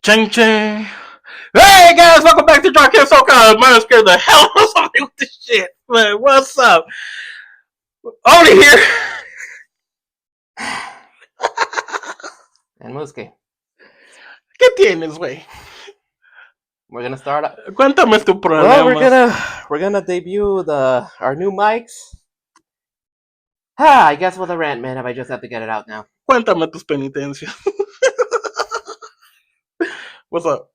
Ching ching. Hey guys, welcome back to Dark Hill Soca. I'm gonna scare the hell out of somebody with this shit. Man, what's up? Only here. And Muski. ¿Qué tienes, güey? We're gonna start. Cuéntame tu Well, problemas. we're gonna debut our new mics. I guess with a rant, man. If I just have to get it out now. Cuéntame tus penitencias. What's up?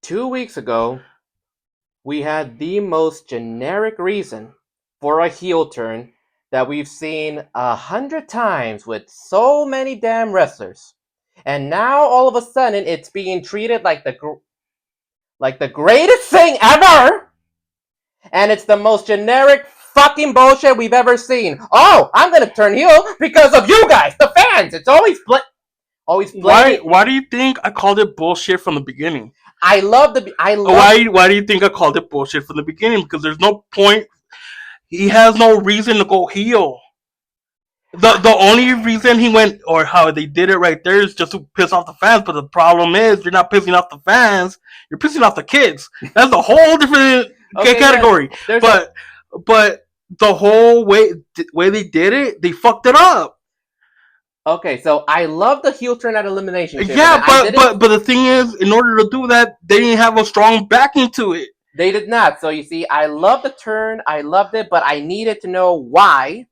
Two weeks ago, we had the most generic reason for a heel turn that we've seen 100 times with so many damn wrestlers, and now all of a sudden it's being treated like the greatest thing ever, and it's the most generic fucking bullshit we've ever seen. Oh, I'm gonna turn heel because of you guys, the fans. It's always Why do you think I called it bullshit from the beginning? Why do you think I called it bullshit from the beginning? Because there's no point. He has no reason to go heel. The only reason he went, or how they did it right there, is just to piss off the fans. But the problem is, you're not pissing off the fans. You're pissing off the kids. That's a whole different category. But the whole way they did it, they fucked it up. Okay, so I love the heel turn at Elimination Chamber. Yeah, but the thing is, in order to do that, they didn't have a strong backing to it. They did not. So you see, I love the turn. I loved it, but I needed to know why.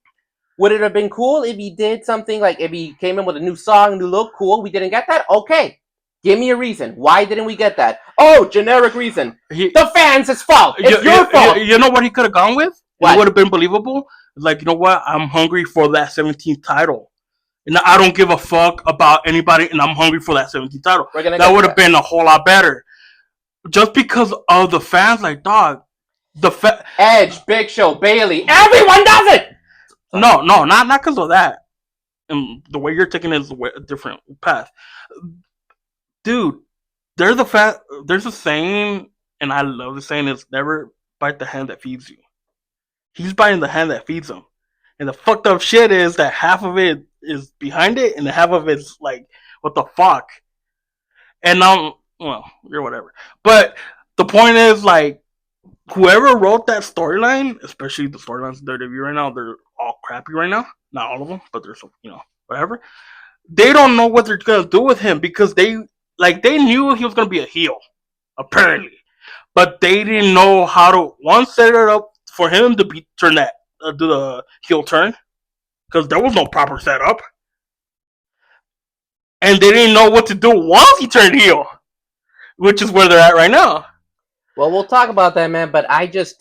Would it have been cool if he did something like if he came in with a new song, new look? Cool. We didn't get that. Okay, give me a reason. Why didn't we get that? Oh, generic reason. The fans' fault. It's your fault. You know what he could have gone with? It would have been believable. Like, you know what? I'm hungry for that 17th title. And I don't give a fuck about anybody, and I'm hungry for that 17th title. That would have been a whole lot better. Just because of the fans, like, dog. Edge, Big Show, Bailey, everyone does it! No, not because of that. And the way you're taking it is a different path. Dude, there's a saying, and I love the saying, it's never bite the hand that feeds you. He's biting the hand that feeds him. And the fucked up shit is that half of it is behind it, and half of it's like, what the fuck? And now, well, you're whatever. But the point is, like, whoever wrote that storyline, especially the storylines in WWE right now, they're all crappy right now. Not all of them, but there's, whatever. They don't know what they're gonna do with him because they knew he was gonna be a heel, apparently, but they didn't know how to set it up for him to do the heel turn, because there was no proper setup, and they didn't know what to do once he turned heel, which is where they're at right now. Well, we'll talk about that, man, but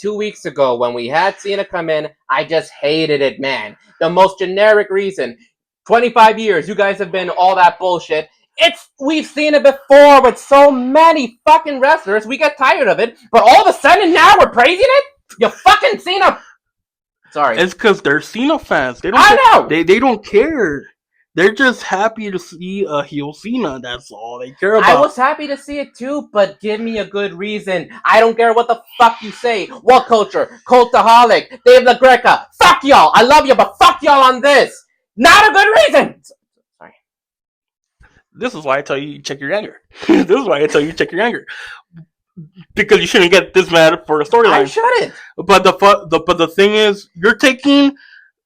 2 weeks ago, when we had Cena come in, I just hated it, man. The most generic reason. 25 years, you guys have been all that bullshit. We've seen it before with so many fucking wrestlers, we get tired of it, but all of a sudden now we're praising it? You fucking Cena... Sorry. It's because they're Cena fans. They don't care. They're just happy to see a heel Cena. That's all they care about. I was happy to see it too, but give me a good reason. I don't care what the fuck you say. What culture? Cultaholic. Dave LaGreca. Fuck y'all. I love you, but fuck y'all on this. Not a good reason. Sorry. This is why I tell you check your anger. Because you shouldn't get this mad for a storyline. I shouldn't. But the thing is, you're taking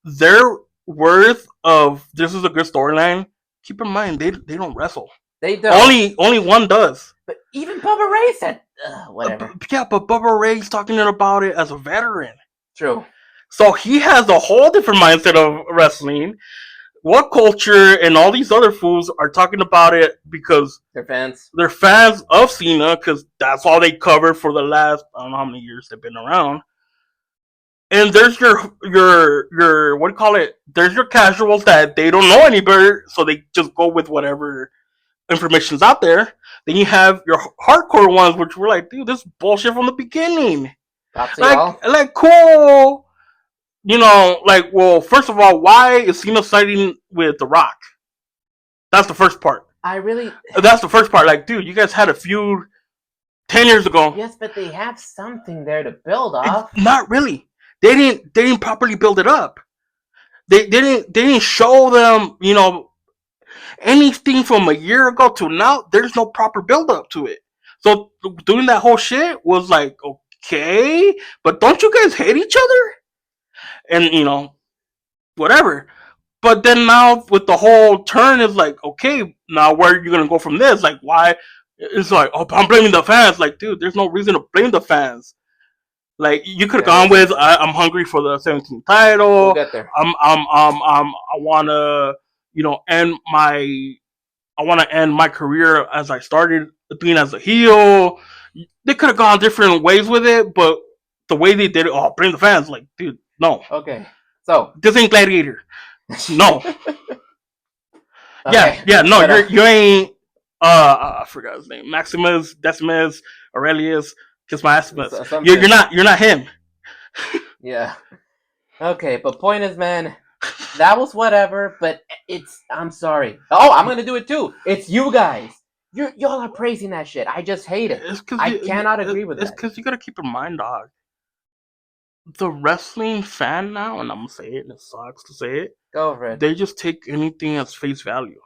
their worth of this is a good storyline. Keep in mind, they don't wrestle. They don't. Only one does. But even Bubba Ray said, whatever. But Bubba Ray's talking about it as a veteran. True. So he has a whole different mindset of wrestling. What culture and all these other fools are talking about it because they're fans. They're fans of Cena because that's all they covered for the last, I don't know how many years they've been around. And there's your what do you call it? There's your casuals that they don't know any better, so they just go with whatever information's out there. Then you have your hardcore ones, which were like, dude, this is bullshit from the beginning. Like cool. Well, first of all, why is Cena siding with The Rock? That's the first part. That's the first part. Like, dude, you guys had a feud 10 years ago. Yes, but they have something there to build off. Not really. They didn't properly build it up. They didn't show them, anything from a year ago to now. There's no proper build up to it. So doing that whole shit was like, okay, but don't you guys hate each other? And whatever. But then now with the whole turn is like, okay, now where are you gonna go from this? Like, why? It's like, oh, I'm blaming the fans. Like, dude, there's no reason to blame the fans. Like, you could have gone with, I'm hungry for the 17th title. We'll get there. I wanna, end my career as I started being as a heel. They could have gone different ways with it, but the way they did it, blame the fans. Like, dude, no. Okay, so this ain't Gladiator. No. okay. No, you ain't. I forgot his name. Maximus, Decimus, Aurelius, Kiss My Assimus. You're not him. Yeah. Okay, but point is, man, that was whatever. But I'm sorry. Oh, I'm gonna do it too. It's you guys. Y'all are praising that shit. I just hate it. I cannot agree with that. It's because you gotta keep in mind, dog. The wrestling fan now, and I'm gonna say it, and it sucks to say it. Go for it. They just take anything as face value.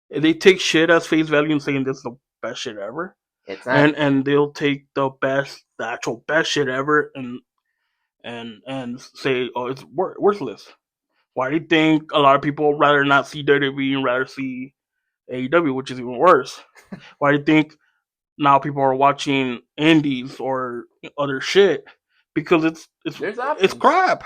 They take shit as face value and saying this is the best shit ever. It's not. And they'll take the actual best shit ever, and say, oh, it's worthless. Why do you think a lot of people rather not see WWE and rather see AEW, which is even worse? Why do you think now people are watching indies or other shit? Because it's crap.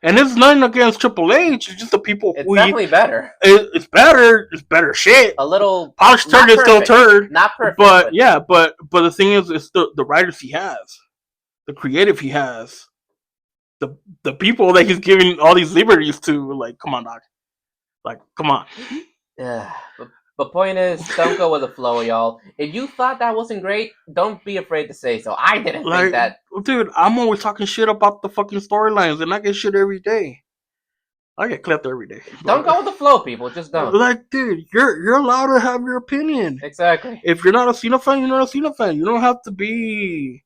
And it's nothing against Triple H. It's just the people who definitely better. It's better. It's better shit. A little polished turd is still turd. Not perfect. But yeah, but the thing is, it's the writers he has, the creative he has, the people that he's giving all these liberties to. Like, come on, Doc. Like, come on. Yeah. The point is, don't go with the flow, y'all. If you thought that wasn't great, don't be afraid to say so. I didn't think that. Dude, I'm always talking shit about the fucking storylines, and I get shit every day. I get clipped every day. Don't go with the flow, people. Just don't. Like, dude, you're allowed to have your opinion. Exactly. If you're not a Cena fan, you're not a Cena fan. You don't have to be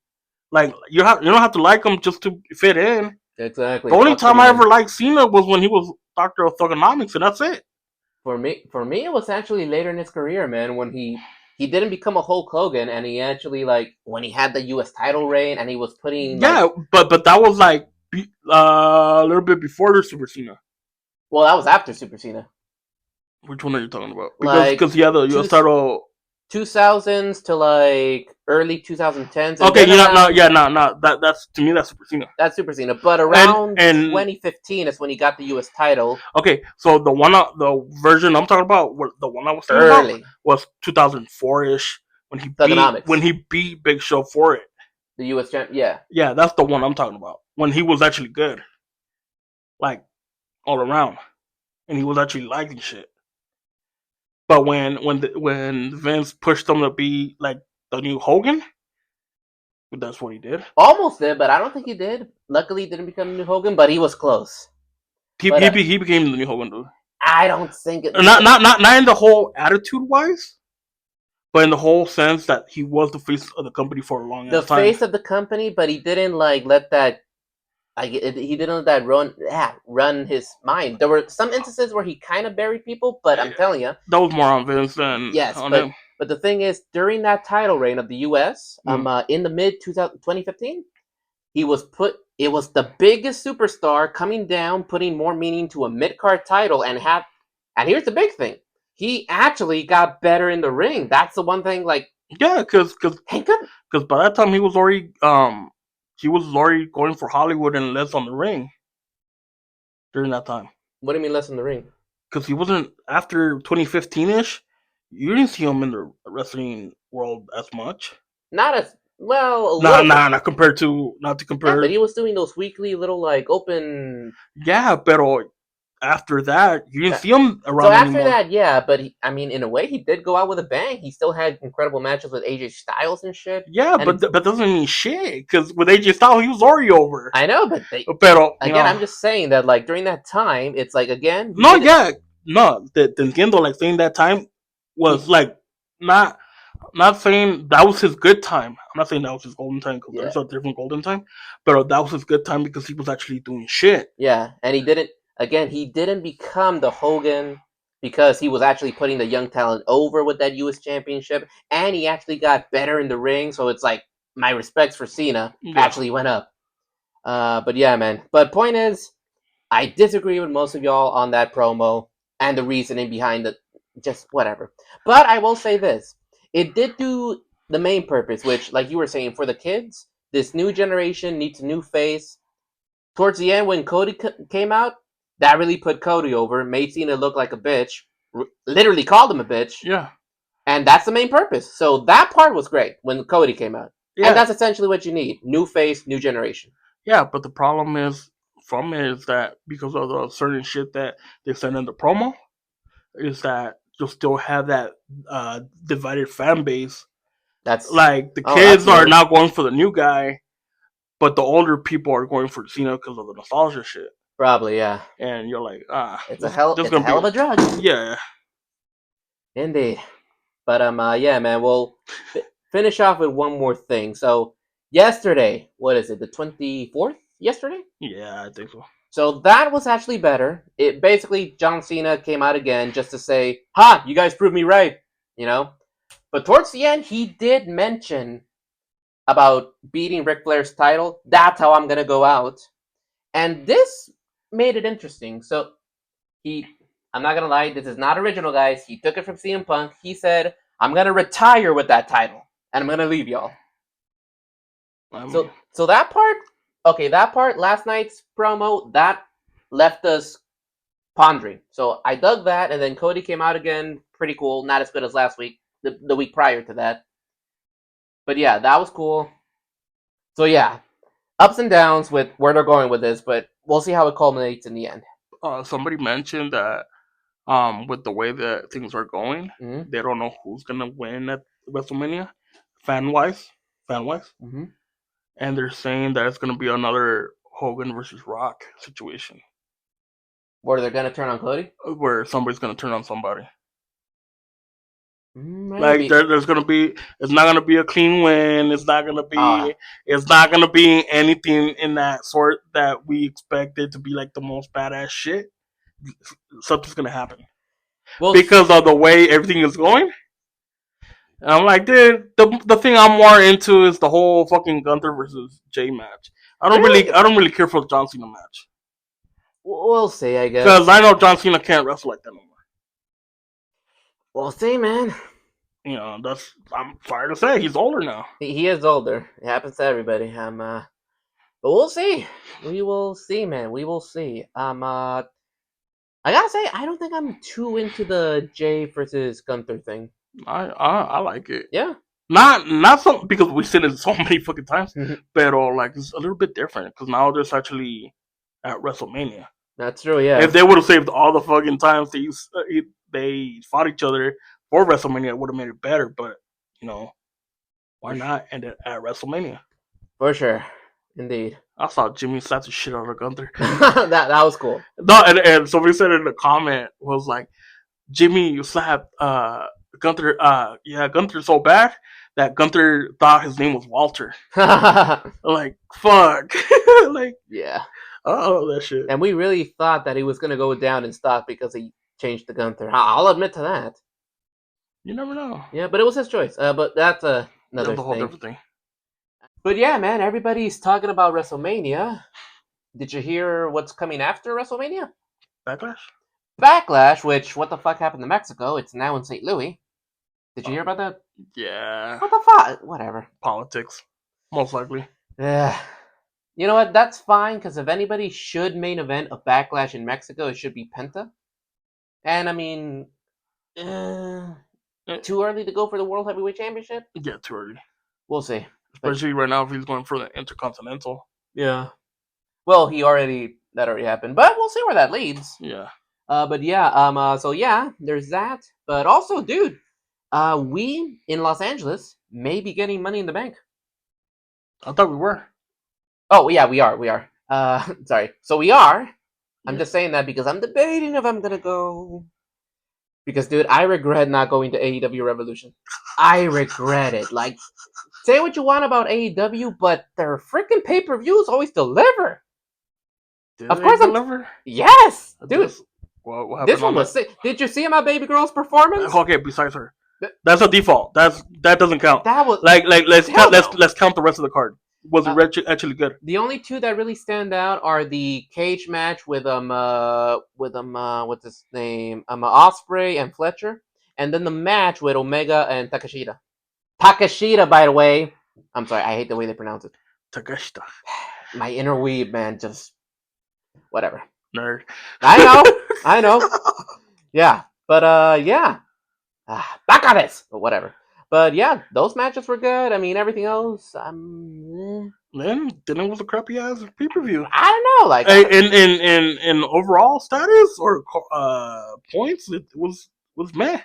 like you don't have to like him just to fit in. Exactly. The only time I ever liked Cena was when he was Dr. Thugonomics, and that's it. For me, it was actually later in his career, man, when he didn't become a Hulk Hogan, and he actually, like, when he had the U.S. title reign, and he was putting... Yeah, but that was, like, a little bit before the Super Cena. Well, that was after Super Cena. Which one are you talking about? Because he had the U.S. title... 2000s to, like, early 2010s. Okay, that's, to me, that's Super Cena. That's Super Cena, but around 2015 is when he got the U.S. title. Okay, so the version I'm talking about, the one I was talking about, was 2004-ish, when he beat Big Show for it. The U.S. champion, yeah. Yeah, that's the one I'm talking about. When he was actually good. Like, all around. And he was actually liking shit. But when Vince pushed him to be like the new Hogan, that's what he did. Almost did, but I don't think he did. Luckily, he didn't become the new Hogan, but he was close. He became the new Hogan, dude. I don't think it. Not in the whole attitude wise, but in the whole sense that he was the face of the company for a long time. The face of the company, but he didn't let that. He didn't let that run his mind. There were some instances where he kind of buried people, but I'm telling you, that was more on Vince than on him. But the thing is, during that title reign of the U.S., in the mid 2015, he was put. It was the biggest superstar coming down, putting more meaning to a mid-card title, and here's the big thing: he actually got better in the ring. That's the one thing. Like, yeah, because by that time he was already going for Hollywood and less on the ring during that time. What do you mean less on the ring? Because he wasn't, after 2015-ish, you didn't see him in the wrestling world as much. Not as well. Not compared to. Not to compare. Yeah, but he was doing those weekly little like open. Yeah, but after that, you didn't see him around. So after anymore. that, yeah, but in a way, he did go out with a bang. He still had incredible matches with AJ Styles and shit. Yeah, but that doesn't mean shit, because with AJ Styles, he was already over. I know, but I'm just saying that, like, during that time, it's like, again. The entiendo, like, saying that time was like not. not saying that was his good time. I'm not saying that was his golden time because Yeah. there's a different golden time, but that was his good time because he was actually doing shit. Yeah, and he didn't become the Hogan because he was actually putting the young talent over with that US championship, and he actually got better in the ring, so it's like my respects for Cena Yeah, actually went up. But yeah, man. But point is, I disagree with most of y'all on that promo and the reasoning behind it. Just whatever. But I will say this: it did do the main purpose, which, like you were saying, for the kids, this new generation needs a new face. Towards the end, when Cody came out, that really put Cody over, made Cena look like a bitch, literally called him a bitch, yeah, and that's the main purpose. So that part was great when Cody came out, and yeah, that's essentially what you need: new face, new generation. yeah. But the problem is from it is that because of the certain shit that they send in the promo, is that you'll still have that divided fan base. That's Like the that's kids are new, now going for the new guy, but the older people are going for Cena because of the nostalgia shit. probably yeah. And you're like, this is It's a gonna hell be, of a drug, yeah, indeed. But yeah, man. We'll finish off with one more thing. So yesterday, what is it? The 24th? Yesterday. yeah, I think so. So that was actually better. It basically John Cena came out again just to say, "Ha, you guys proved me right," you know. But towards the end, he did mention about beating Ric Flair's title. That's how I'm gonna go out, and this made it interesting. So I'm not gonna lie, this is not original, guys. He took it from CM Punk. He said, "I'm gonna retire with that title, and I'm gonna leave y'all." I mean, So that part, okay, that part, last night's promo, that left us pondering. So I dug that, and then Cody came out again, pretty cool. Not as good as last week, the week prior to that. But yeah, that was cool. So yeah, ups and downs with where they're going with this, but we'll see how it culminates in the end. somebody mentioned that with the way that things are going, Mm-hmm. they don't know who's gonna win at WrestleMania, fan wise, fan wise, Mm-hmm. and they're saying that it's gonna be another Hogan versus Rock situation Where they're gonna turn on Cody? where somebody's gonna turn on somebody. Like Maybe. there's gonna be, it's not gonna be a clean win. It's not gonna Uh, be, it's not gonna be anything in that sort that we expected to be like the most badass shit. Something's gonna happen well, because of the way everything is going. And I'm like, dude, the thing I'm more into is the whole fucking Gunther versus Jay match. really, I don't really care for the John Cena match we'll see. I because guess. I know John Cena can't wrestle like that no more. We'll see, man. You know, that's, I'm sorry to say, he's older now. He is older. It happens to everybody. But we'll see. We will see, man. We will see. I gotta say, I don't think I'm too into the Jay versus Gunther thing. I like it. Yeah. Not so because we seen it so many fucking times, but like it's a little bit different because now there's actually at WrestleMania. That's true. Yeah. If they would have saved all the fucking times they fought each other for WrestleMania, it would have made it better. But you know, why not end it at WrestleMania? For sure. Indeed. I saw Jimmy slap the shit out of Gunther. That was cool. No, and somebody said in the comment was like, Jimmy, you slapped Gunther. Yeah, Gunther's so bad that Gunther thought his name was Walter. Like, fuck. Like, Yeah. oh, that shit. And we really thought that he was gonna go down in stock because he changed to Gunther. I'll admit to that. You never know. Yeah, but it was his choice. But that's another That's a whole thing. different thing. But yeah, man, everybody's talking about WrestleMania. Did you hear what's coming after WrestleMania? Backlash? Backlash, which what the fuck happened to Mexico? It's now in St. Louis. Did you hear about that? Yeah. What the fuck? Whatever. Politics. Most likely. Yeah. You know what? That's fine because if anybody should main event a Backlash in Mexico, it should be Penta. And I mean, too early to go for the World Heavyweight Championship? Yeah, too early. We'll see. Especially right now if he's going for the Intercontinental. Yeah. Well, that already happened, but we'll see where that leads. Yeah. But yeah, so yeah, there's that. But also, dude, we in Los Angeles may be getting Money in the Bank. I thought we were. Oh yeah, we are. Sorry. So we are. I'm Yeah. just saying that because I'm debating if I'm gonna go. Because, dude, I regret not going to AEW Revolution. I regret it. Like, say what you want about AEW, but their freaking pay-per-views always deliver. Did Of they course, deliver? Yes, dude. What This happened one on was that? sick. Did you see my baby girl's performance? Okay, besides her, that's a default. That doesn't count. That was Like let's hell count. no. Let's count the rest of the card. Was it actually good? The only two that really stand out are the cage match with what's his name, Osprey and Fletcher, and then the match with Omega and Takeshita. Takeshita, by the way. I'm sorry, I hate the way they pronounce it. Takeshita. My inner weeb, man, just whatever. Nerd. I know. Yeah, but yeah. Back on this, but whatever. But yeah, those matches were good. I mean, everything else, Then it was a crappy ass pay per view. I don't know, like in overall status or points, it was meh.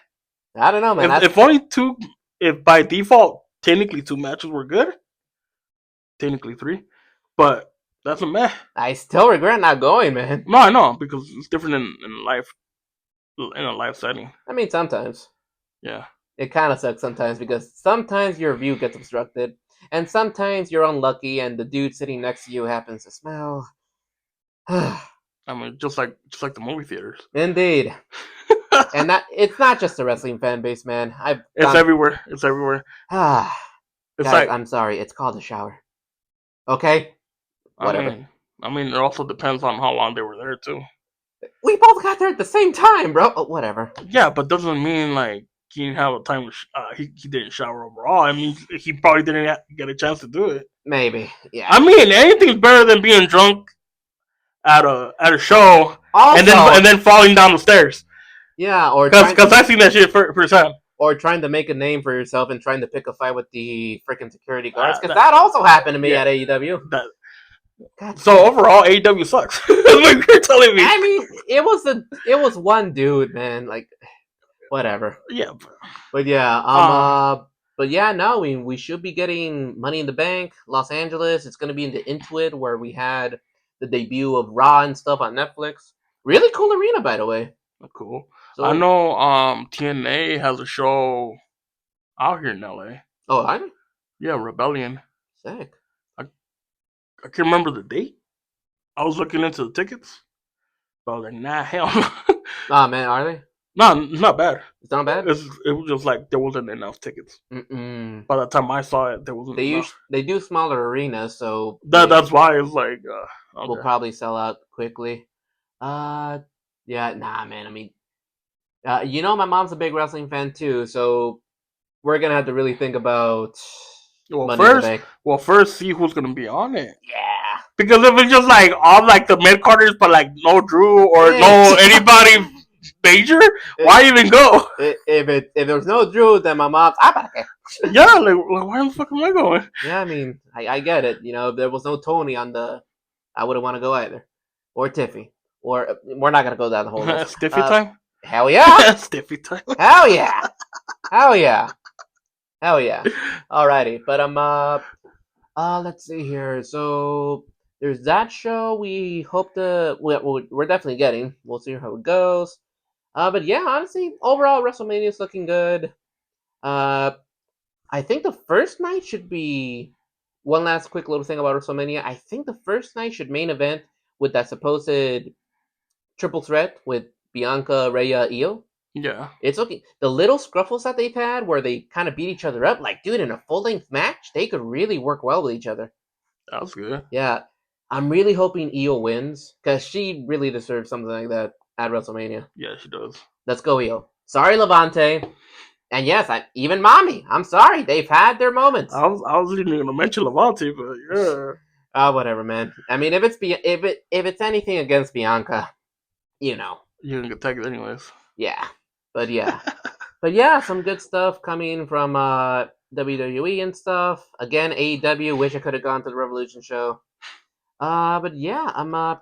I don't know, man. If only two, if by default technically two matches were good, technically three, but that's a meh. I still regret not going, man. No, I know because it's different in life, in a live setting. I mean, sometimes. Yeah. It kind of sucks sometimes because sometimes your view gets obstructed, and sometimes you're unlucky, and the dude sitting next to you happens to smell. I mean, just like the movie theaters. Indeed. And that it's not just a wrestling fan base, man. It's everywhere. It's everywhere. Guys, like I'm sorry. It's called a shower. Okay. Whatever. I mean, it also depends on how long they were there too. We both got there at the same time, bro. Oh, whatever. Yeah, but doesn't mean like he didn't have a time. He didn't shower overall. I mean, he probably didn't get a chance to do it. Maybe. Yeah. I mean, anything's better than being drunk at a show also, and then falling down the stairs. Yeah, or because I've seen that shit firsthand. Or trying to make a name for yourself and trying to pick a fight with the freaking security guards, because that also happened to me at AEW. So overall, AEW sucks. Like you're telling me. I mean, it was one dude, man. Like, whatever. Yeah. But yeah, but yeah, no, we should be getting Money in the Bank, Los Angeles. It's gonna be in the Intuit where we had the debut of Raw and stuff on Netflix. Really cool arena, by the way. Cool. So, I know TNA has a show out here in LA. Oh, I know. Yeah, Rebellion. Sick. I can't remember the date. I was looking into the tickets, but I was like, nah, hell no. Ah, man, are they? No, not bad. It's not bad? It was just like there wasn't enough tickets. Mm-mm. By the time I saw it, there wasn't enough. They do smaller arenas, so... That's why it's like... okay. We'll probably sell out quickly. Yeah, nah, man, I mean... you know my mom's a big wrestling fan too, so we're gonna have to really think about Money in the Bank. Well, first see who's gonna be on it. Yeah. Because if it's just like all like the mid carders, but like no Drew or no anybody major, why even go? If there's no Drew, then my mom's yeah, like why the fuck am I going? Yeah, I mean, I get it. You know, if there was no Tony on the, I wouldn't want to go either, or Tiffy, or we're not gonna go down the whole list. Stiffy time. Hell yeah! Stiffy time. Hell yeah! Hell yeah! Hell yeah! Alrighty, but let's see here. So there's that show. We hope we're definitely getting. We'll see how it goes. But yeah, honestly, overall WrestleMania is looking good. I think the first night should be one last quick little thing about WrestleMania. I think the first night should main event with that supposed triple threat with Bianca, Rhea, Io. Yeah. It's okay. The little scruffles that they've had where they kind of beat each other up, like, dude, in a full-length match, they could really work well with each other. That was good. Yeah. I'm really hoping Io wins, because she really deserves something like that at WrestleMania. Yeah, she does. Let's go, Io. Sorry, Levante. And yes, even Mommy. I'm sorry. They've had their moments. I was even going to mention Levante, but yeah. Whatever, man. I mean, if it's anything against Bianca, you know. You're going to get tagged anyways. Yeah. But yeah. But yeah, some good stuff coming from WWE and stuff. Again, AEW. Wish I could have gone to the Revolution show. But yeah,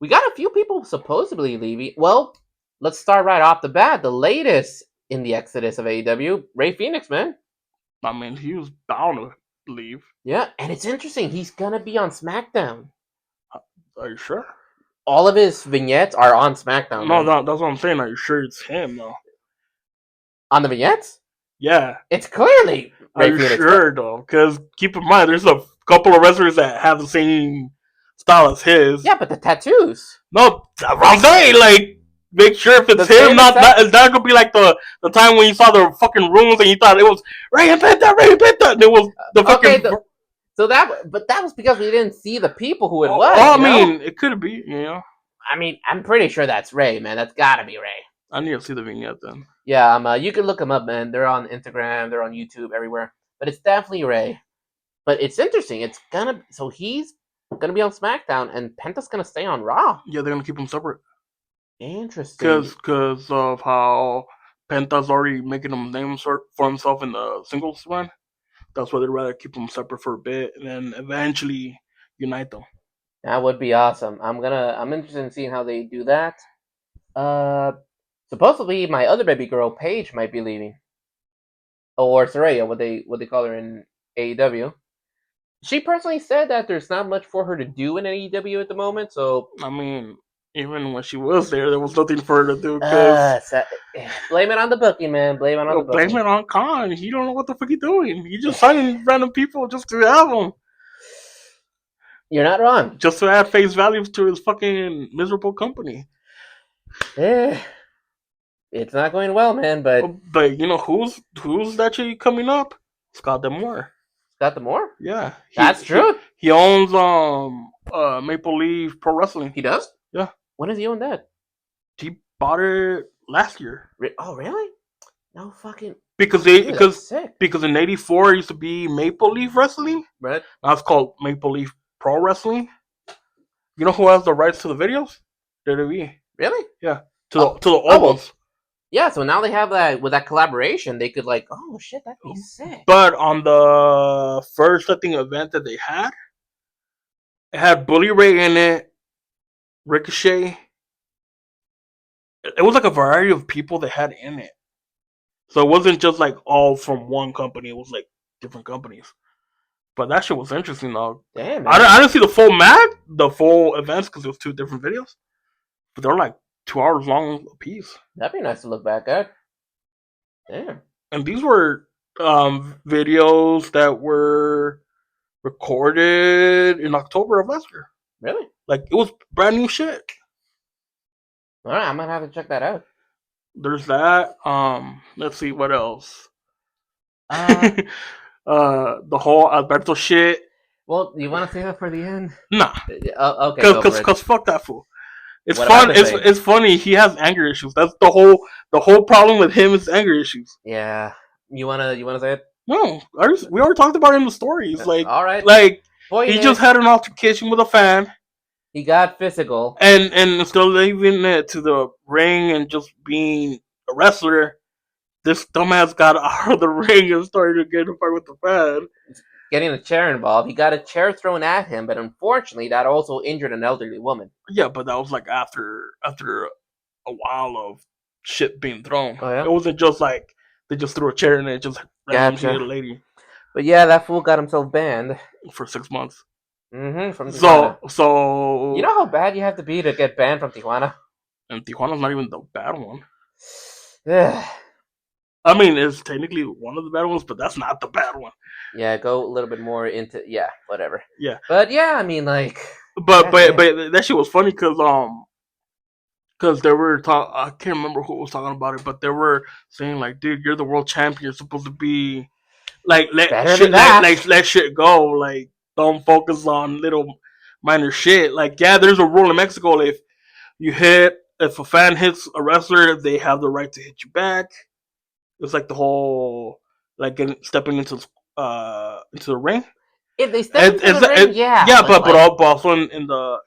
we got a few people supposedly leaving. Well, let's start right off the bat. The latest in the exodus of AEW, Rey Fenix, man. I mean, he was bound to leave. Yeah, and it's interesting. He's gonna be on SmackDown. Are you sure? All of his vignettes are on SmackDown. No, that's what I'm saying. Are you sure it's him though? On the vignettes, Yeah. it's clearly Are Ray you Phoenix. sure though? Because keep in mind, there's a couple of wrestlers that have the same style as his. Yeah, but the tattoos. No, that's what I'm saying. Like, make sure if it's The him, same not exact. it's not gonna be like the time when you saw the fucking rooms and you thought it was Ray and Penta, and it was the Okay, fucking. so that was because we didn't see the people who it Oh, was. I You know? mean, it could be. You know, I mean, I'm pretty sure that's Ray, man. That's gotta be Ray. I need to see the vignette then. Yeah, you can look them up, man. They're on Instagram, they're on YouTube, everywhere. But it's definitely Ray. But it's interesting. He's gonna be on SmackDown, and Penta's gonna stay on Raw. Yeah, they're gonna keep them separate. Interesting. Because of how Penta's already making a name for himself in the singles run. That's why they'd rather keep them separate for a bit and then eventually unite them. That would be awesome. I'm interested in seeing how they do that. Supposedly my other baby girl, Paige, might be leaving. Or Saraya, what they call her in AEW. She personally said that there's not much for her to do in AEW at the moment, so I mean, even when she was there was nothing for her to do. Cause blame it on the booking, man. Blame it on the booking. blame it on Khan. He don't know what the fuck he's doing. He just signing random people just to have them. You're not wrong. Just to add face value to his fucking miserable company. It's not going well, man. But you know who's actually coming up? Scott D'Amore. Scott D'Amore? Yeah, that's true. He owns Maple Leaf Pro Wrestling. He does? Yeah. When does he own that? He bought it last year. Oh, really? No fucking. Because in '84 it used to be Maple Leaf Wrestling. Right. Now it's called Maple Leaf Pro Wrestling. You know who has the rights to the videos? WWE. Really? Yeah. To the old ones. Yeah, so now they have that with that collaboration, they could oh shit, that'd be sick. But on the first event that they had, it had Bully Ray in it, Ricochet. It was like a variety of people they had in it. So it wasn't just like all from one company. It was like different companies. But that shit was interesting though. Damn, man. I didn't see the full events because it was 2 different videos. But they're like 2 hours long a piece. That'd be nice to look back at. Damn. And these were videos that were recorded in October of last year. Really? Like it was brand new shit. All right, I'm gonna have to check that out. There's that. Let's see what else. The whole Alberto shit. Well, you want to save that for the end? Nah. Okay. Because fuck that fool. It's what fun. It's funny. He has anger issues. That's the whole problem with him is anger issues. Yeah. You wanna say it? No, we already talked about it in the stories. Like, all right. Like he just had an altercation with a fan. He got physical. And instead of leaving it to the ring and just being a wrestler, this dumbass got out of the ring and started to get in a fight with the fan. Getting a chair involved. He got a chair thrown at him, but unfortunately that also injured an elderly woman. Yeah, but that was like after a while of shit being thrown. Oh, yeah? It wasn't just like they just threw a chair and it just gotcha. hit a lady. But yeah, that fool got himself banned. For 6 months. Mm-hmm. From Tijuana. So you know how bad you have to be to get banned from Tijuana? And Tijuana's not even the bad one. Yeah. I mean, it's technically one of the bad ones, but that's not the bad one. Yeah, go a little bit more into whatever. Yeah. But yeah, I mean, like. But that shit was funny because they were I can't remember who was talking about it, but they were saying like, dude, you're the world champion. You're supposed to be like let shit go. Like, don't focus on little minor shit. Like, yeah, there's a rule in Mexico. If a fan hits a wrestler, they have the right to hit you back. It's like the whole stepping into the ring. If they step into the ring, yeah, but also in the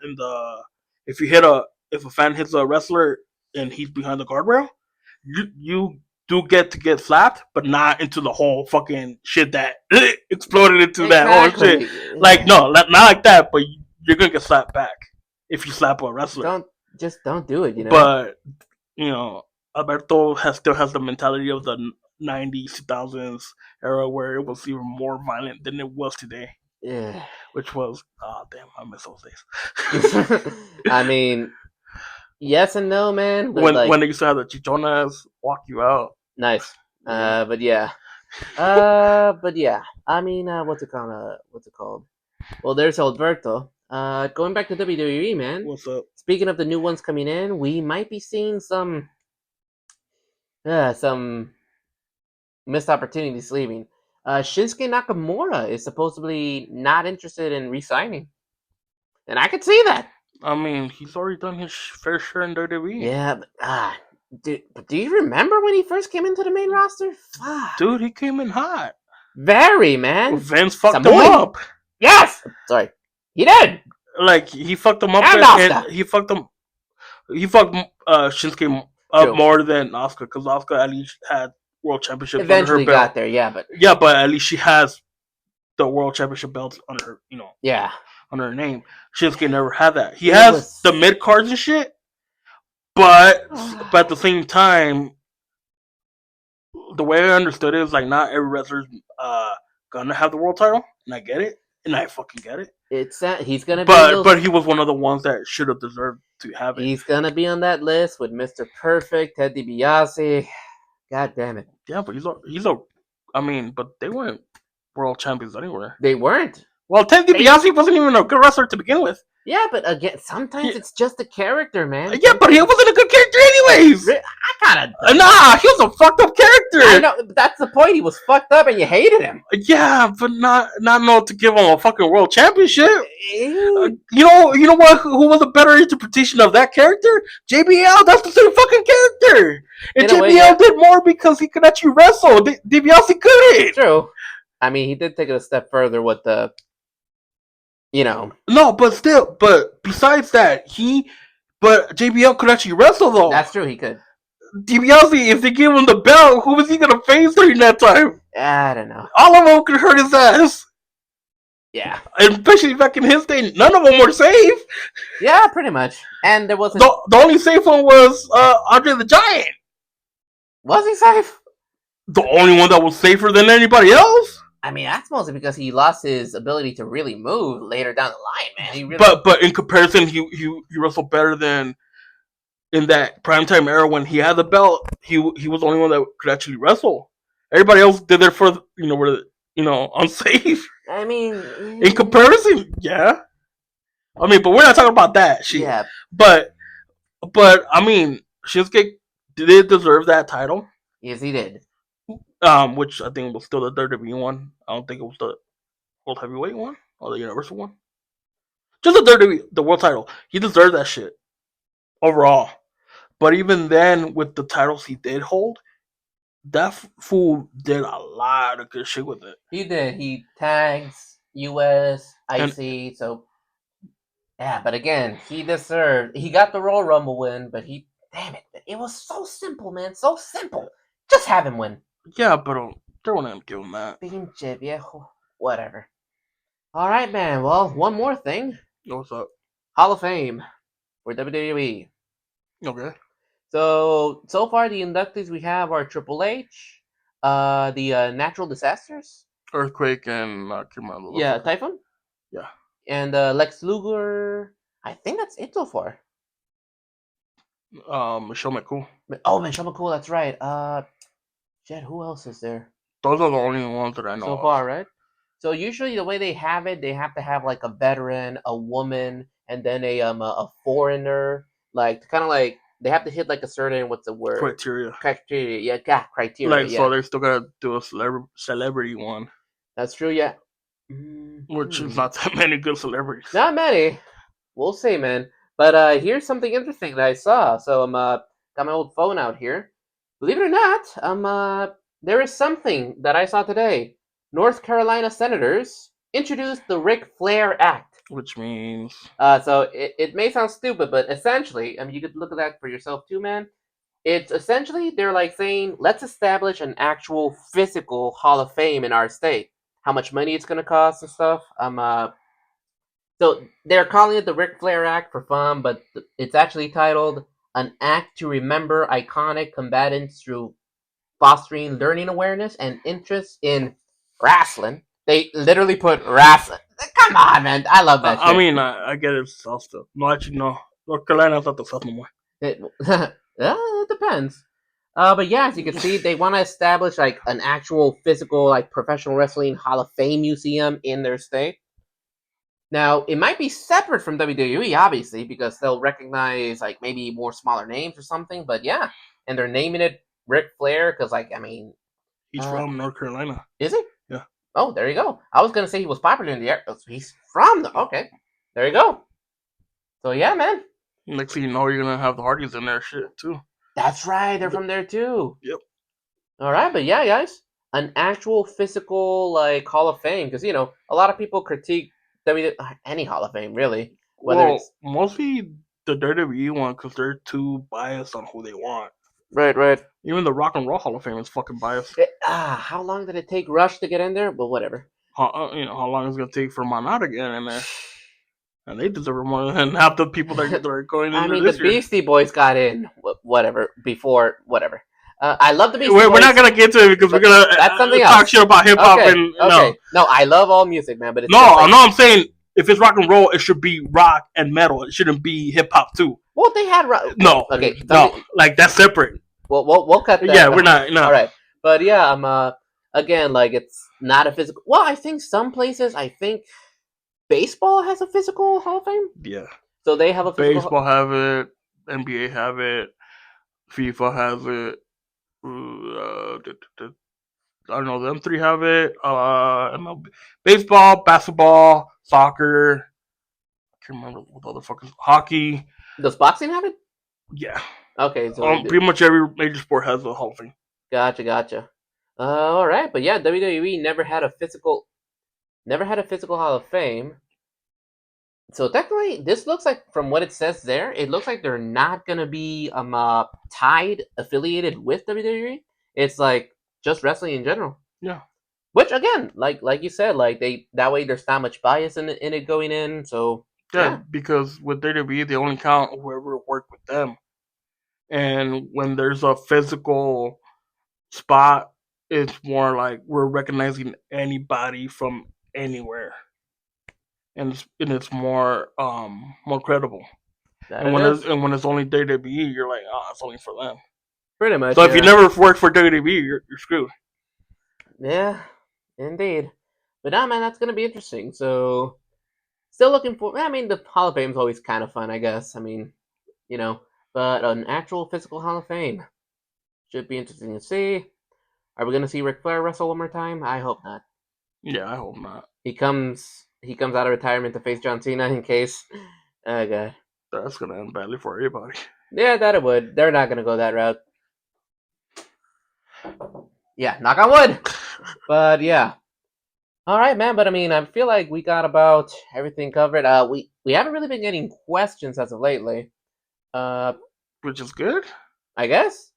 if a fan hits a wrestler and he's behind the guardrail, you do get to get slapped, but not into the whole fucking shit that exploded into that whole shit. Like, no, not like that, but you're gonna get slapped back if you slap a wrestler. Don't do it, you know. But you know, Alberto still has the mentality of the 90s, 2000s era where it was even more violent than it was today. Yeah. Which was, damn, I miss those days. I mean, yes and no, man. When they used to have the chichonas walk you out. Nice. But yeah. I mean, what's it called? What's it called? Well, there's Alberto. Going back to WWE, man. What's up? Speaking of the new ones coming in, we might be seeing some missed opportunities leaving. Shinsuke Nakamura is supposedly not interested in re-signing, and I could see that. I mean, he's already done his fair share in WWE. Yeah, but do you remember when he first came into the main roster? Dude, he came in hot. Very, man. Vince fucked Samoa. him up. Yes! Sorry. He did! Like, he fucked him up. And And he fucked Shinsuke up more than Asuka, because Asuka at least had world championships eventually under her belt. Got there, yeah, but at least she has the world championship belts under her, under her name. Shinsuke never had that. He has the mid cards and shit, but at the same time, the way I understood it is like not every wrestler's gonna have the world title, and I get it, and I fucking get it. He's gonna be, but he was one of the ones that should have deserved to have it. He's gonna be on that list with Mr. Perfect, Ted DiBiase. God damn it! Yeah, but he's a. I mean, but they weren't world champions anywhere. They weren't. Well, Ted DiBiase wasn't even a good wrestler to begin with. Yeah, but again, sometimes it's just a character, man. Yeah, but he wasn't a good character anyways. Nah, he was a fucked up character. I know, but that's the point. He was fucked up, and you hated him. Yeah, but not enough to give him a fucking world championship. You know what? Who was a better interpretation of that character? JBL. That's the same fucking character. And JBL did more because he could actually wrestle. DiBiase couldn't. True. I mean, he did take it a step further with the. No, but besides that, JBL could actually wrestle though. That's true, he could. DiBiase, if they gave him the belt, who was he gonna face during that time? I don't know. All of them could hurt his ass. Yeah. And especially back in his day, none of them were safe. Yeah, pretty much. And there wasn't. The only safe one was Andre the Giant. Was he safe? The only one that was safer than anybody else. I mean, that's mostly because he lost his ability to really move later down the line, man. He really... But in comparison, he wrestled better than in that primetime era when he had the belt. He was the only one that could actually wrestle. Everybody else did their were unsafe. I mean, in comparison, yeah. I mean, but we're not talking about that shit. Yeah. But I mean, Shinsuke did deserve that title. Yes, he did. Which I think was still the WWE one. I don't think it was the World Heavyweight one or the Universal one. Just the world title. He deserved that shit overall. But even then, with the titles he did hold, that fool did a lot of good shit with it. He did. He tags US, IC, so yeah. But again, he deserved. He got the Royal Rumble win, but damn it, it was so simple, man. So simple. Just have him win. Yeah, but they won't even give him that. Pinche viejo. Whatever. All right, man. Well, one more thing. What's up? Hall of Fame for WWE. Okay. So far, the inductees we have are Triple H, the natural disasters. Earthquake and Typhoon. Yeah. And Lex Luger. I think that's it so far. Michelle McCool. Oh, Michelle McCool. That's right. Shit, who else is there? Those are the only ones that I know so far, right? So usually the way they have it, they have to have like a veteran, a woman, and then a foreigner. Like kind of like they have to hit like a certain criteria. Yeah, criteria. Like so, they're still gonna do a celebrity one. That's true. Yeah. Which is not that many good celebrities. Not many. We'll see, man. But here's something interesting that I saw. So got my old phone out here. Believe it or not, there is something that I saw today. North Carolina senators introduced the Ric Flair Act. Which means... So it may sound stupid, but essentially, I mean, you could look at that for yourself too, man. It's essentially, they're like saying, let's establish an actual physical Hall of Fame in our state. How much money it's going to cost and stuff. So they're calling it the Ric Flair Act for fun, but it's actually titled An Act to Remember Iconic Combatants Through Fostering Learning Awareness and Interest in Wrestling. They literally put wrestling. Come on, man. I love that shit. I mean, I get it. South stuff. No, actually, no. North Carolina's not the South no more. It depends. But yeah, as you can see, they want to establish like an actual physical, like professional wrestling Hall of Fame museum in their state. Now, it might be separate from WWE, obviously, because they'll recognize like maybe more smaller names or something. But yeah, and they're naming it Ric Flair because, like, I mean, He's from North Carolina. is he? Yeah. Oh, there you go. I was gonna say he was popular in the area. Oh, so he's from the. Okay, there you go. So yeah, man. Next thing you know, you're gonna have the Hardys in there, shit too. That's right. They're from there too. Yep. All right, but yeah, guys, an actual physical like Hall of Fame because a lot of people critique any Hall of Fame really, whether Well, it's mostly the WWE one because they're too biased on who they want. right. Even the Rock and Roll Hall of Fame is fucking biased. How long did it take Rush to get in there? Well, whatever. How long it's gonna take for Mana to get in there? And they deserve more than half the people that are going in I there mean, the this year. Beastie Boys got in whatever before whatever. I love the Beastie Boys. We're not gonna get to it because we're gonna that's something talk else. shit about hip hop Okay. No, I love all music, man. But it's I'm saying if it's rock and roll, it should be rock and metal. It shouldn't be hip hop too. Well, they had rock. No, okay, no, like that's separate. We'll cut that. Yeah, we're not. No. All right, but yeah, I'm again like it's not a physical. Well, I think some places. I think baseball has a physical Hall of Fame. Yeah. So they have a physical. Baseball have it. NBA have it. FIFA has it. I don't know. Them three have it. MLB. Baseball, basketball, soccer. I can't remember what the other fuckers. Hockey. Does boxing have it? Yeah. Okay, so pretty much every major sport has a Hall of Fame. Gotcha. All right, but yeah, WWE never had a physical Hall of Fame. So technically, this looks like, from what it says there, it looks like they're not gonna be affiliated with WWE. It's like just wrestling in general. Yeah. Which again, like you said, like that way there's not much bias in it going in. So yeah, because with WWE they only count whoever worked with them, and when there's a physical spot, it's more like we're recognizing anybody from anywhere, and it's more credible. And when it's only WWE, you're like, it's only for them. Pretty much. So if you never worked for WWE, you're screwed. Yeah, indeed. But nah, man, that's gonna be interesting. So, still looking for. I mean, the Hall of Fame is always kind of fun, I guess. I mean, but an actual physical Hall of Fame should be interesting to see. Are we gonna see Ric Flair wrestle one more time? I hope not. Yeah, I hope not. He comes out of retirement to face John Cena in case. Oh god. That's gonna end badly for everybody. Yeah, that it would. They're not gonna go that route. Yeah, knock on wood. But yeah. All right, man. But I mean, I feel like we got about everything covered. We haven't really been getting questions as of lately. Which is good, I guess.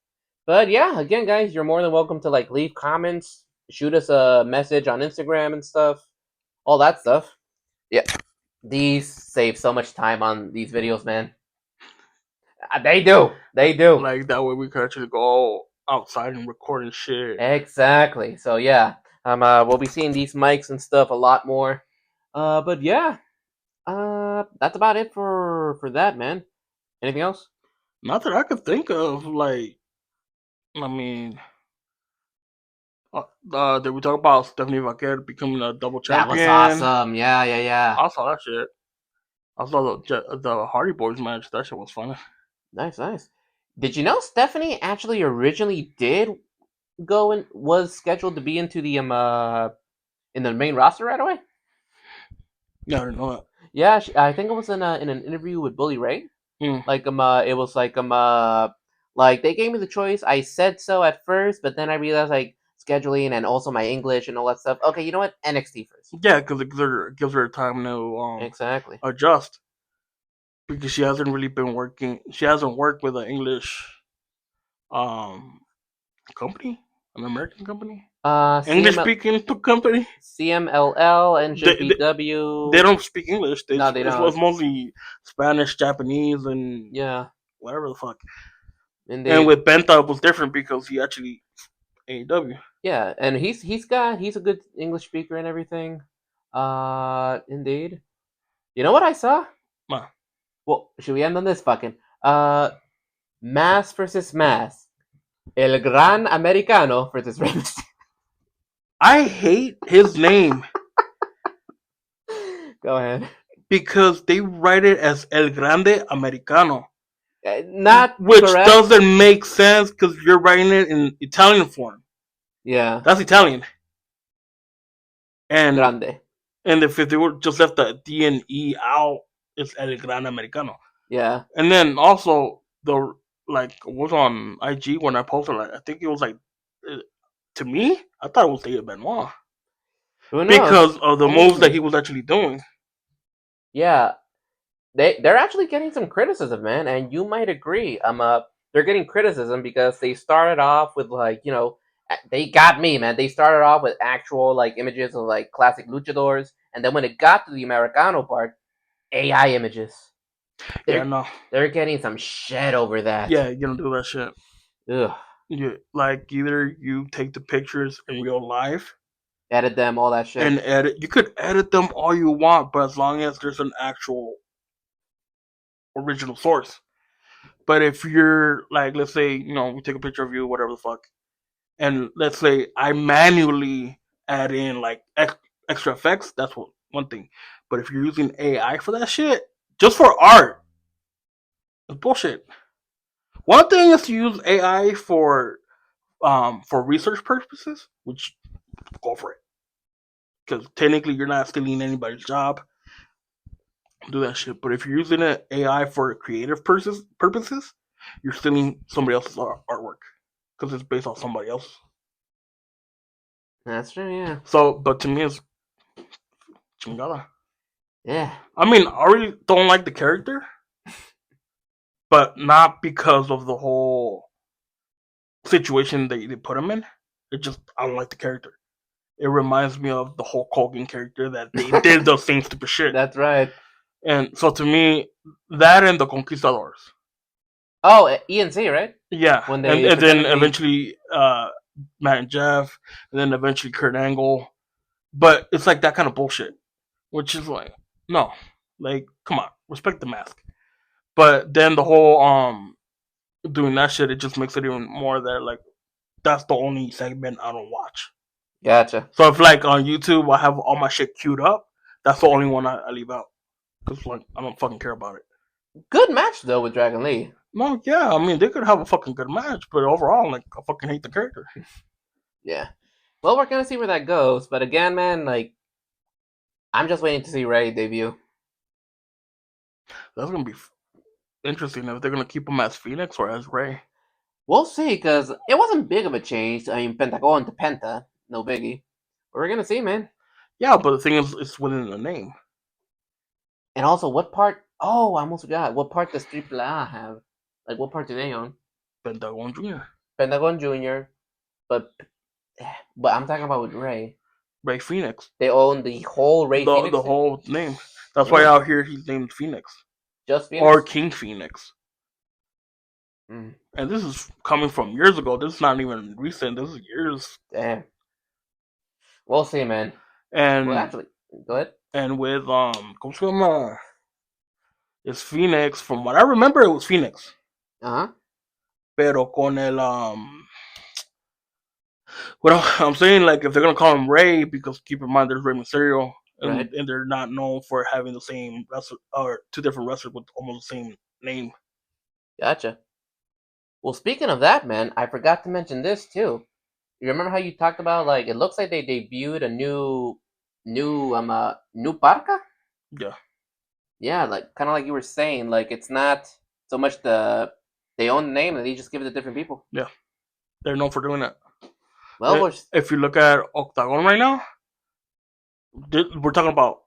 But yeah, again, guys, you're more than welcome to like leave comments, shoot us a message on Instagram and stuff, all that stuff. Yeah, these save so much time on these videos, man. They do. Like that way we could actually go outside and record and shit. Exactly. So yeah, we'll be seeing these mics and stuff a lot more. But yeah, that's about it for that, man. Anything else? Not that I could think of. Like, I mean, did we talk about Stephanie Vaquer becoming a double champion? That was awesome. Yeah. I saw that shit. I saw the Hardy Boys match. That shit was fun. Nice. Did you know Stephanie actually originally did go and was scheduled to be into the in the main roster right away? Yeah, I didn't know that. Yeah, I think it was in an interview with Bully Ray. Like it was like they gave me the choice. I said so at first, but then I realized like scheduling and also my English and all that stuff. Okay, you know what? NXT first. Yeah, because it gives her time to exactly adjust, because she hasn't really been working. She hasn't worked with an English company, an American company. English speaking company. CMLL and JPW. They don't speak English. No, they don't. It's mostly Spanish, Japanese, and whatever the fuck. And with Benta, it was different because he actually AEW. Yeah, and he's a good English speaker and everything. Indeed. You know what I saw? Nah. Well, should we end on this fucking? Mass versus Mass. El Gran Americano versus Rey Mysterio. I hate his name Go ahead. because they write it as El Grande Americano, Not which correct. doesn't make sense because you're writing it in Italian form. Yeah. That's Italian. And Grande. if they would just left the D and E out, it's El Gran Americano. Yeah. And then also the like was on IG when I posted, like I think it was like to me, I thought it was David Benoit Who knows? because of the Only moves that me. he was actually doing. Yeah. They're actually getting some criticism, man, and you might agree. They're getting criticism because they started off with like, they got me, man. They started off with actual like images of like classic luchadors, and then when it got to the Americano part, AI images. Yeah, They're no, they're getting some shit over that. yeah, you don't do that shit. Ugh. You like either you take the pictures in real life Edit them, all that shit. and edit. You could edit them all you want, but as long as there's an actual original source. But if you're like, let's say, we take a picture of you, whatever the fuck, and let's say I manually add in like extra effects, that's one thing. But if you're using AI for that shit, just for art, it's bullshit. One thing is to use AI for research purposes, which go for it, because technically you're not stealing anybody's job. Do that shit. But if you're using an AI for creative purposes, you're stealing somebody else's artwork because it's based on somebody else. That's true, yeah. So, but to me, it's chingada. Yeah. I mean, I already don't like the character, but not because of the whole situation they put him in. It just I don't like the character. It reminds me of the Hulk Hogan character that they did the same stupid shit. That's right. And so to me, that and the Conquistadors. Oh, ENC, right? Yeah, When and they then pretended to be. eventually Matt and Jeff, and then eventually Kurt Angle. But it's like that kind of bullshit, which is like no, like come on, respect the mask. But then the whole doing that shit, it just makes it even more that like that's the only segment I don't watch. Gotcha. So if like on YouTube I have all my shit queued up, that's the only one I leave out because like I don't fucking care about it. Good match though with Dragon Lee. No, yeah, I mean they could have a fucking good match, but overall, like I fucking hate the character. Yeah. Well, we're gonna see where that goes. But again, man, like I'm just waiting to see Ray debut. That's gonna be interesting if they're gonna keep him as Phoenix or as Ray. We'll see, because it wasn't big of a change. I mean, Pentagon to Penta, no biggie. But we're gonna see, man. Yeah, but the thing is, it's within the name. And also, what part? Oh, I almost forgot. What part does Triple A have? Like, what part do they own? Pentagon Jr. Pentagon Junior, but I'm talking about with Ray. Ray Phoenix. They own the whole Ray Phoenix. The whole name. That's why Yeah. out here he's named Phoenix. Just Phoenix? Or King Phoenix. Mm. And this is coming from years ago. This is not even recent. This is years. Damn. We'll see, man. And Well, actually, go ahead. and with ¿cómo se llama? It's Phoenix. From what I remember, it was Phoenix. Uh huh. Pero con el what I'm saying, like if they're gonna call him Ray, because keep in mind there's Ray Mysterio, Right. and they're not known for having the same wrestler or two different wrestlers with almost the same name. Gotcha. Well, speaking of that, man, I forgot to mention this too. You remember how you talked about like it looks like they debuted a new parka? Yeah, Yeah, like kind of like you were saying, like it's not so much they own the name and they just give it to different people. yeah, they're known for doing that. Well, we're If you look at Octagon right now, we're talking about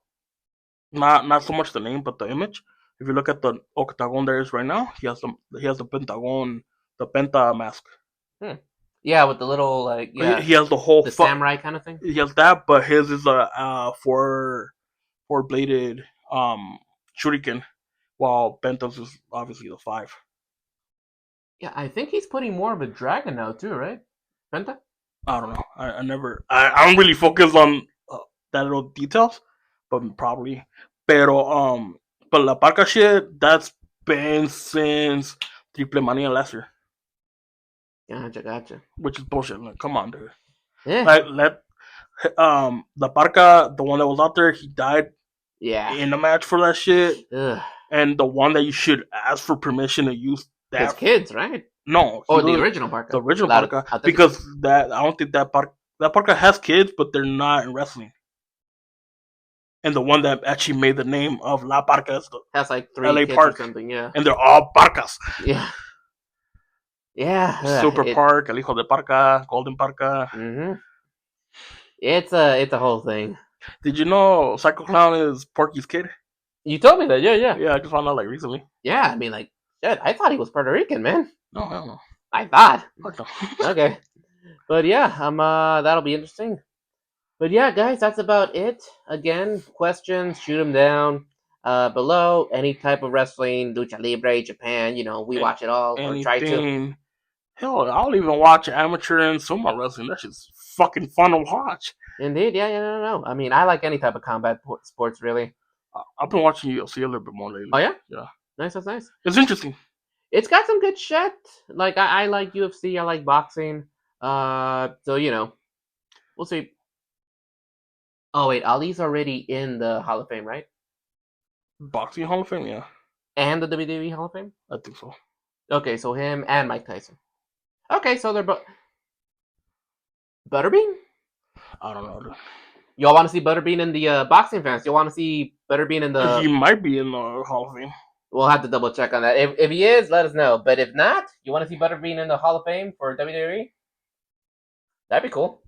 not so much the name but the image. If you look at the Octagon there is right now, he has the Pentagon, the Penta mask. hmm. Yeah, with the little like He has the whole the samurai kind of thing. He has that, but his is a four bladed shuriken, while Penta's is obviously the five. Yeah, I think he's putting more of a dragon now too, right? Penta? I don't know. I never. I don't really focus on that little details, but probably. Pero but la parca shit that's been since Triple Mania last year. Gotcha. which is bullshit. Like, come on, dude. Yeah. Like, the Parca, the one that was out there, he died Yeah. in the match for that shit. Ugh. And the one that you should ask for permission to use that. His kids, right? No. Oh, the original Parca. The original Parca. Because I don't think that Parca has kids, but they're not in wrestling. And the one that actually made the name of La Parca has like 3 LA kids Park. or something, yeah. And they're all Parcas. Yeah. Yeah. Super Park, El Hijo de Parca, Golden Parca. Mm-hmm. It's a whole thing. Did you know Psycho Clown is Porky's kid? You told me that, yeah. Yeah, I just found out like recently. Yeah, I mean, like, shit, I thought he was Puerto Rican, man. No, I don't know. I thought. No. Okay. But yeah, that'll be interesting. But yeah, guys, that's about it. Again, questions, shoot them down below. Any type of wrestling, lucha libre, Japan, we watch it all or try to. Hell, I'll even watch amateur and sumo wrestling. That's just fucking fun to watch. Indeed, yeah, no. I mean, I like any type of combat sports, really. I've been watching UFC a little bit more lately. Oh yeah, yeah. Nice. That's nice. It's interesting. It's got some good shit. Like I like UFC. I like boxing. So we'll see. Oh wait, Ali's already in the Hall of Fame, right? Boxing Hall of Fame, yeah. And the WWE Hall of Fame? I think so. Okay, so him and Mike Tyson. Okay, so they're both. Butterbean? I don't know. Y'all want to see Butterbean in the boxing fans? You want to see Butterbean in the? He might be in the Hall of Fame. We'll have to double check on that. If he is, let us know. But if not, you want to see Butterbean in the Hall of Fame for WWE? That'd be cool.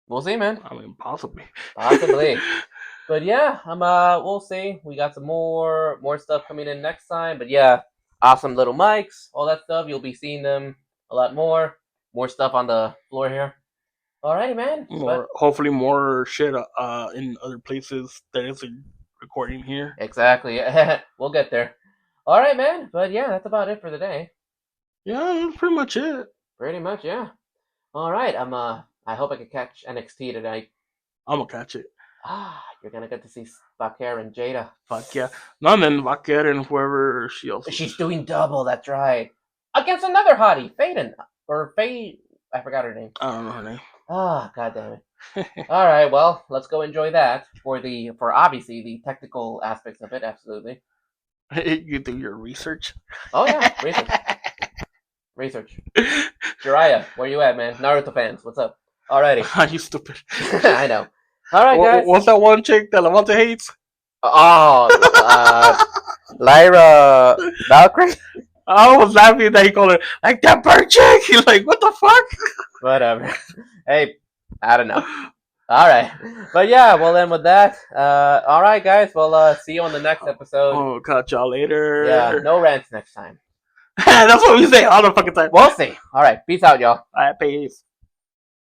We'll see, man. I mean, possibly. But yeah, we'll see. We got some more stuff coming in next time. But yeah, awesome little mics, all that stuff. You'll be seeing them a lot more. More stuff on the floor here. Alrighty, man. Hopefully more shit in other places that isn't recording here. Exactly. We'll get there. Alright, man. But yeah, that's about it for the day. Yeah, that's pretty much it. Pretty much, yeah. Alright, I hope I can catch NXT tonight. I'm gonna catch it. You're gonna get to see Vaquer and Jada. Fuck yeah. No, then Vaquer and whoever she else. She's doing double, that's right. Against another hottie, Faden. Or Faye. I forgot her name. I don't know her name. God damn it. Alright, well, let's go enjoy that for obviously the technical aspects of it, absolutely. You do your research? Oh yeah, Research. Jiraiya, where you at, man? Naruto fans, what's up? Alrighty. You stupid. I know. Alright, guys. What's that one chick that Levante hates? Lyra Valkyrie? I was laughing that he called her like that bird chick. He's like, what the fuck? Whatever. Hey, I don't know. Alright. But yeah, well then with that, alright guys, we'll see you on the next episode. Oh, catch y'all later. Yeah, no rants next time. That's what we say all the fucking time. We'll see. Alright, peace out, y'all. Alright, peace.